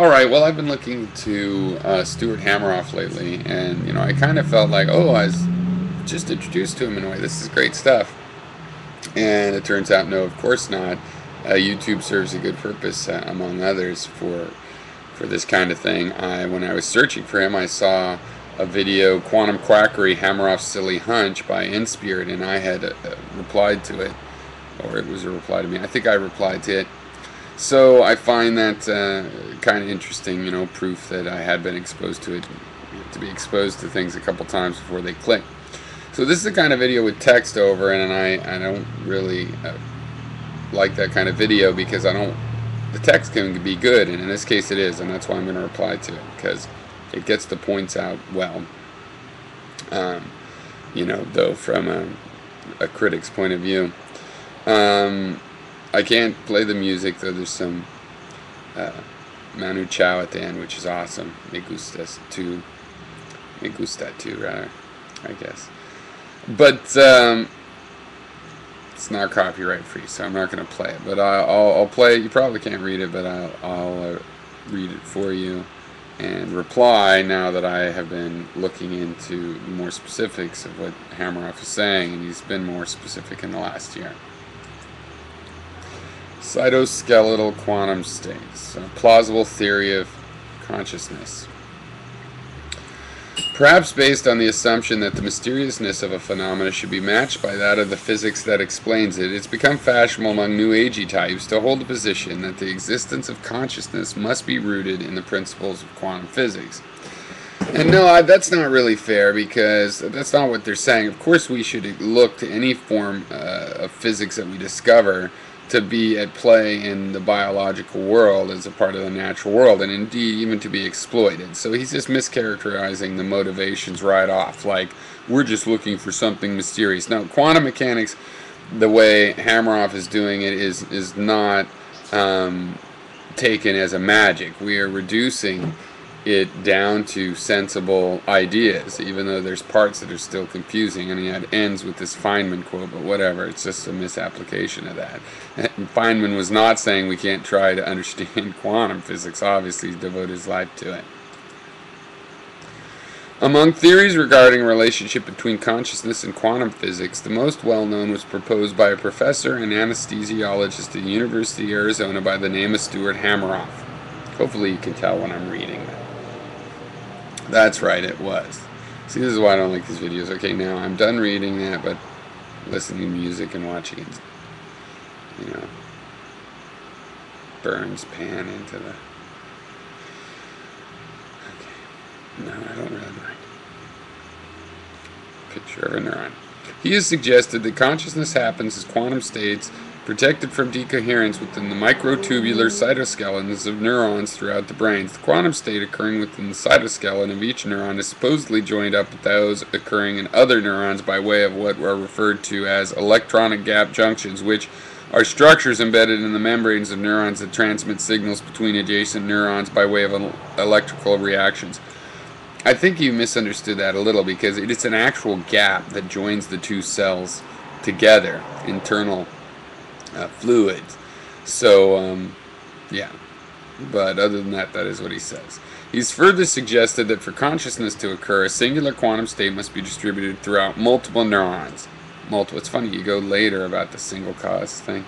All right. Well, I've been looking to Stuart Hameroff lately, and I kind of felt like, oh, I was just introduced to him in a way. This is great stuff, and it turns out, no, of course not. YouTube serves a good purpose, among others, for this kind of thing. When I was searching for him, I saw a video, Quantum Quackery, Hameroff's Silly Hunch by InSpirit, and I had replied to it, or it was a reply to me. I think I replied to it. So I find that kind of interesting, proof that I had been exposed to it. You have to be exposed to things a couple times before they click. So this is the kind of video with text over, and I don't really like that kind of video because the text can be good, and in this case it is, and that's why I'm going to reply to it, because it gets the points out well. Though from a critic's point of view. I can't play the music, though there's some Manu Chao at the end, which is awesome. Me gusta tu, rather, I guess. But it's not copyright free, so I'm not going to play it. But I'll play it. You probably can't read it, but I'll read it for you and reply now that I have been looking into more specifics of what Hameroff is saying, and he's been more specific in the last year. Cytoskeletal quantum states, a plausible theory of consciousness. Perhaps based on the assumption that the mysteriousness of a phenomena should be matched by that of the physics that explains it, it's become fashionable among New Agey types to hold the position that the existence of consciousness must be rooted in the principles of quantum physics. And no, that's not really fair, because that's not what they're saying. Of course we should look to any form of physics that we discover to be at play in the biological world as a part of the natural world, and indeed even to be exploited. So he's just mischaracterizing the motivations right off, like we're just looking for something mysterious. Now, quantum mechanics, the way Hameroff is doing it, is not taken as a magic. We are reducing it down to sensible ideas, even though there's parts that are still confusing, and it ends with this Feynman quote, but whatever, it's just a misapplication of that. Feynman was not saying we can't try to understand quantum physics. Obviously he's devoted his life to it. Among theories regarding a relationship between consciousness and quantum physics, the most well-known was proposed by a professor and anesthesiologist at the University of Arizona by the name of Stuart Hameroff. Hopefully you can tell when I'm reading that. That's right, it was. See, this is why I don't like these videos. Okay, now I'm done reading that, but listening to music and watching it, burns pan into the... Okay. No, I don't really mind. Picture of a neuron. He has suggested that consciousness happens as quantum states protected from decoherence within the microtubular cytoskeletons of neurons throughout the brain. The quantum state occurring within the cytoskeleton of each neuron is supposedly joined up with those occurring in other neurons by way of what are referred to as electronic gap junctions, which are structures embedded in the membranes of neurons that transmit signals between adjacent neurons by way of electrical reactions. I think you misunderstood that a little, because it's an actual gap that joins the two cells together, internal fluids. So, yeah. But other than that, that is what he says. He's further suggested that for consciousness to occur, a singular quantum state must be distributed throughout multiple neurons. It's funny, you go later about the single cause thing,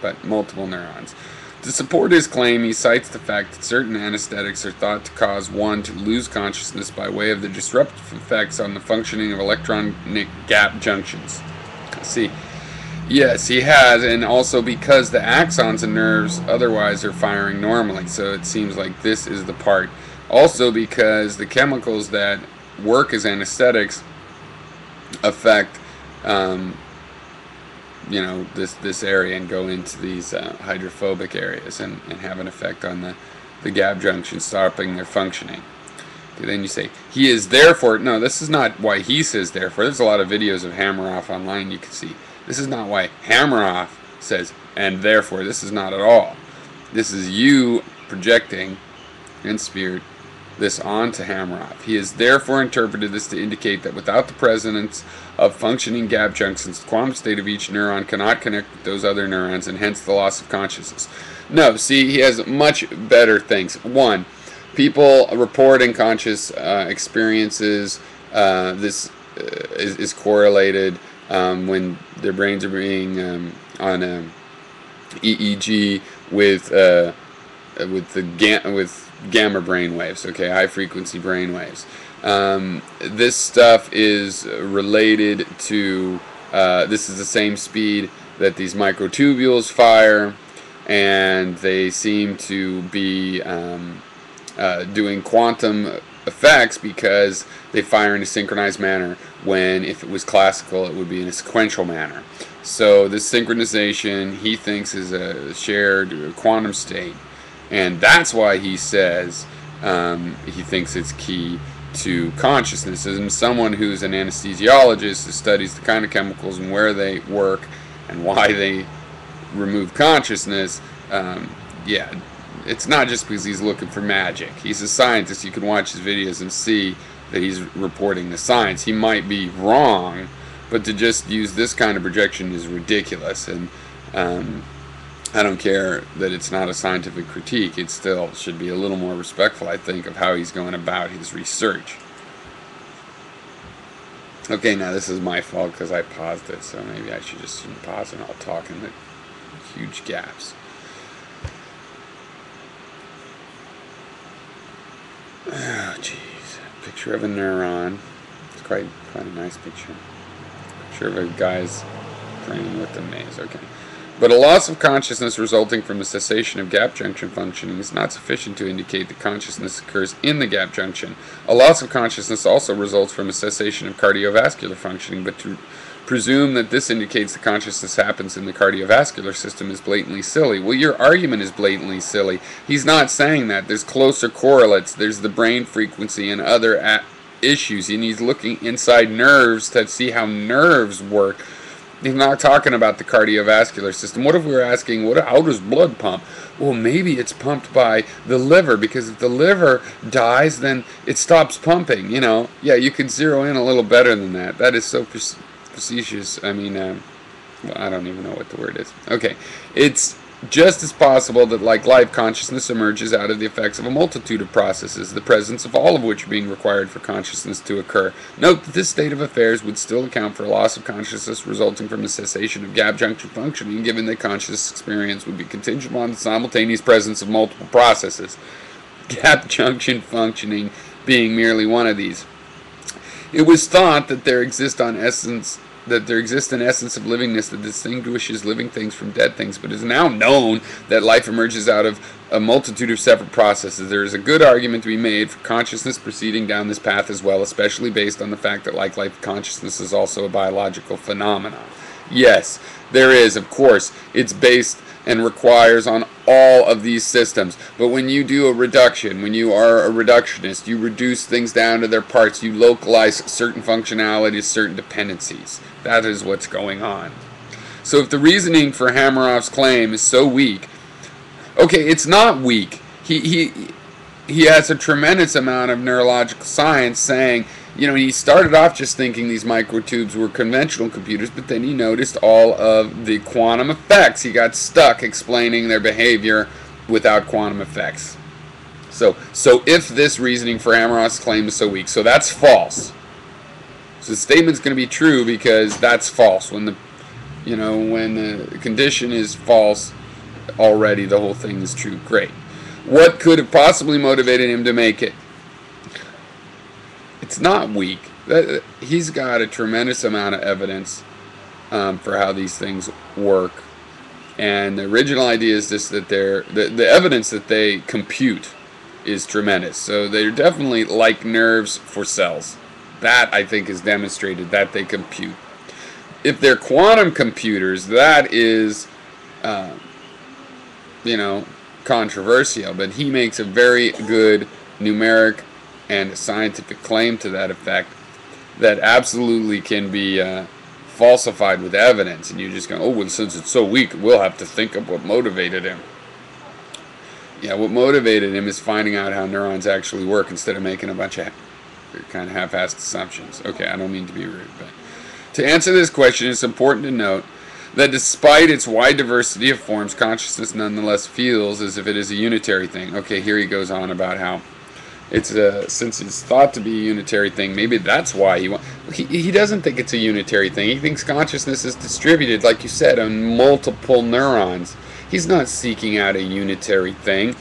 but multiple neurons. To support his claim, he cites the fact that certain anesthetics are thought to cause one to lose consciousness by way of the disruptive effects on the functioning of electronic gap junctions. See, yes, he has, and also because the axons and nerves otherwise are firing normally, so it seems like this is the part. Also because the chemicals that work as anesthetics affect this area and go into these hydrophobic areas and have an effect on the gap junction, stopping their functioning. Okay, then you say, he is therefore, no, this is not why he says therefore. There's a lot of videos of Hameroff online you can see. This is not why Hameroff says, and therefore. This is not at all. This is you projecting in spirit this on to Hameroff. He has therefore interpreted this to indicate that without the presence of functioning gap junctions, the quantum state of each neuron cannot connect with those other neurons, and hence the loss of consciousness. No, see, he has much better things. One, people reporting conscious experiences, this is correlated when their brains are being on EEG with gamma brain waves, okay, high frequency brain waves. This stuff is related to, this is the same speed that these microtubules fire, and they seem to be doing quantum effects because they fire in a synchronized manner, when if it was classical it would be in a sequential manner. So this synchronization, he thinks, is a shared quantum state, and that's why he says he thinks it's key to consciousness. And someone who's an anesthesiologist who studies the kind of chemicals and where they work and why they remove consciousness, yeah, it's not just because he's looking for magic. He's a scientist. You can watch his videos and see that he's reporting the science. He might be wrong, but to just use this kind of projection is ridiculous. And I don't care that it's not a scientific critique. It still should be a little more respectful, I think, of how he's going about his research. Okay, now this is my fault because I paused it, so maybe I should just pause and I'll talk in the huge gaps. Oh, jeez. Picture of a neuron. It's quite a nice picture. Picture of a guy's brain with a maze. Okay. But a loss of consciousness resulting from the cessation of gap junction functioning is not sufficient to indicate that consciousness occurs in the gap junction. A loss of consciousness also results from a cessation of cardiovascular functioning, but to presume that this indicates that consciousness happens in the cardiovascular system is blatantly silly. Well, your argument is blatantly silly. He's not saying that. There's closer correlates. There's the brain frequency and other issues, and he's looking inside nerves to see how nerves work. He's not talking about the cardiovascular system. What if we were asking, how does blood pump? Well, maybe it's pumped by the liver, because if the liver dies, then it stops pumping, you know. Yeah, you could zero in a little better than that. That is so facetious. I mean, well, I don't even know what the word is. Okay, it's just as possible that, like life, consciousness emerges out of the effects of a multitude of processes, the presence of all of which are being required for consciousness to occur. Note that this state of affairs would still account for a loss of consciousness resulting from the cessation of gap junction functioning, given that conscious experience would be contingent on the simultaneous presence of multiple processes, gap junction functioning being merely one of these. It was thought that there exists an essence of livingness that distinguishes living things from dead things, but it is now known that life emerges out of a multitude of separate processes. There is a good argument to be made for consciousness proceeding down this path as well, especially based on the fact that, like life, consciousness is also a biological phenomenon. Yes, there is, of course. It's based and requires on all of these systems. But when you do a reduction, when you are a reductionist, you reduce things down to their parts. You localize certain functionalities, certain dependencies. That is what's going on. So if the reasoning for Hameroff's claim is so weak, okay, it's not weak. He has a tremendous amount of neurological science saying, you know, he started off just thinking these microtubes were conventional computers, but then he noticed all of the quantum effects. He got stuck explaining their behavior without quantum effects. So if this reasoning for Hameroff's claim is so weak, so that's false. So the statement's going to be true because that's false. When the condition is false already, the whole thing is true. Great. What could have possibly motivated him to make it? It's not weak. He's got a tremendous amount of evidence for how these things work, and the original idea is just that the evidence that they compute is tremendous. So they're definitely like nerves for cells. That, I think, is demonstrated that they compute. If they're quantum computers, that is, controversial. But he makes a very good numeric and scientific claim to that effect that absolutely can be falsified with evidence. And you just go, oh, well, since it's so weak, we'll have to think of what motivated him. yeah, what motivated him is finding out how neurons actually work instead of making a bunch of kind of half-assed assumptions. Okay, I don't mean to be rude, but to answer this question, it's important to note that despite its wide diversity of forms, consciousness nonetheless feels as if it is a unitary thing. Okay, here he goes on about how it's since it's thought to be a unitary thing, maybe that's why he doesn't think it's a unitary thing. He thinks consciousness is distributed, like you said, on multiple neurons. He's not seeking out a unitary thing.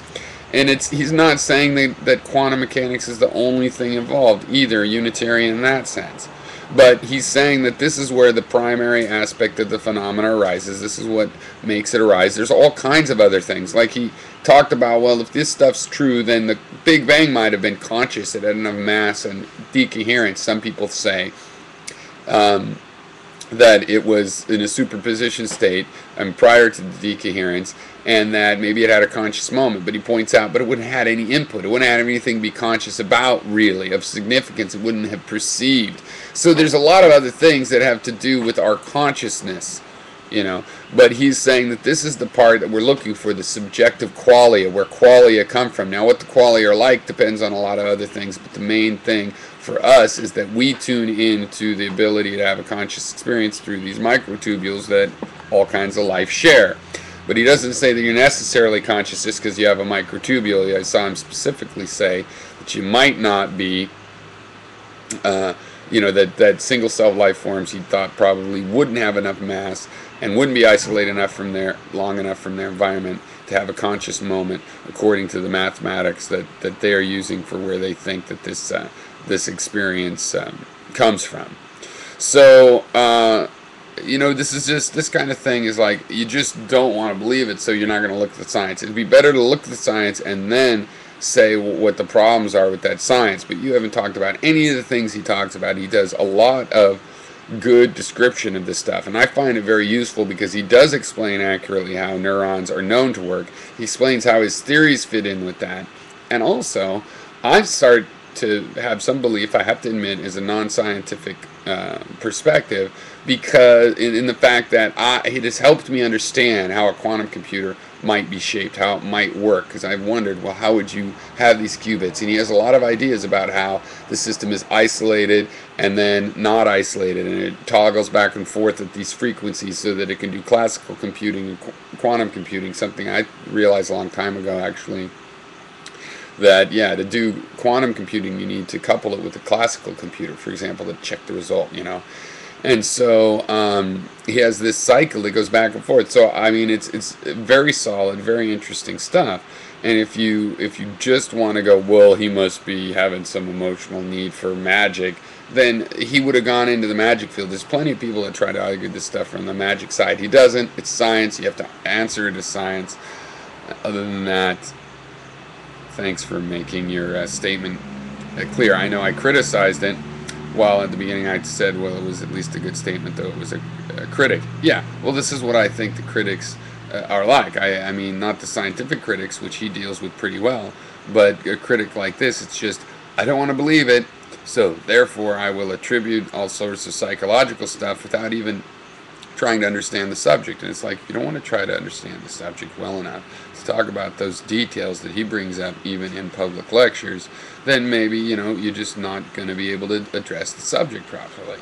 And he's not saying that quantum mechanics is the only thing involved, either unitarian in that sense. But he's saying that this is where the primary aspect of the phenomena arises. This is what makes it arise. There's all kinds of other things. Like he talked about, well, if this stuff's true, then the Big Bang might have been conscious. It had enough mass and decoherence. Some people say that it was in a superposition state prior to the decoherence, and that maybe it had a conscious moment. But he points out, but it wouldn't have had any input. It wouldn't have had anything to be conscious about, really, of significance. It wouldn't have perceived. So there's a lot of other things that have to do with our consciousness, you know. But he's saying that this is the part that we're looking for, the subjective qualia, where qualia come from. Now, what the qualia are like depends on a lot of other things, but the main thing for us is that we tune in to the ability to have a conscious experience through these microtubules that all kinds of life share. But he doesn't say that you're necessarily conscious just because you have a microtubule. I saw him specifically say that you might not be, you know, that single cell life forms he thought probably wouldn't have enough mass and wouldn't be isolated enough long enough from their environment to have a conscious moment, according to the mathematics that they are using for where they think that this experience comes from. So, you know, this kind of thing is like, you just don't want to believe it, so you're not going to look at the science. It'd be better to look at the science and then say what the problems are with that science. But you haven't talked about any of the things he talks about. He does a lot of good description of this stuff, and I find it very useful because he does explain accurately how neurons are known to work. He explains how his theories fit in with that, and also I start to have some belief, I have to admit, is a non-scientific perspective, because in the fact that it has helped me understand how a quantum computer might be shaped, how it might work, because I've wondered, well, how would you have these qubits? And he has a lot of ideas about how the system is isolated and then not isolated, and it toggles back and forth at these frequencies so that it can do classical computing and quantum computing, something I realized a long time ago, actually, that, yeah, to do quantum computing, you need to couple it with a classical computer, for example, to check the result, you know. And so he has this cycle that goes back and forth. So, I mean, it's very solid, very interesting stuff. And if you just want to go, well, he must be having some emotional need for magic, then he would have gone into the magic field. There's plenty of people that try to argue this stuff from the magic side. He doesn't. It's science. You have to answer it as science. Other than that, thanks for making your statement clear. I know I criticized it. Well, at the beginning I said, well, it was at least a good statement, though it was a critic. Yeah, well, this is what I think the critics are like. I mean, not the scientific critics, which he deals with pretty well, but a critic like this, it's just, I don't want to believe it, so therefore I will attribute all sorts of psychological stuff without even trying to understand the subject. And it's like, you don't want to try to understand the subject well enough to talk about those details that he brings up even in public lectures, then maybe, you know, you're just not going to be able to address the subject properly.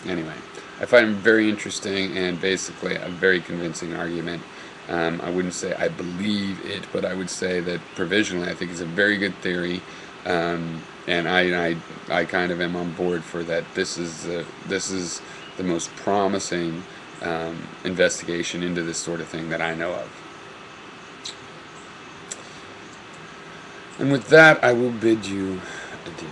Anyway, I find him very interesting and basically a very convincing argument. I wouldn't say I believe it, but I would say that provisionally I think it's a very good theory. And I kind of am on board for that. This is the most promising investigation into this sort of thing that I know of. And with that, I will bid you adieu.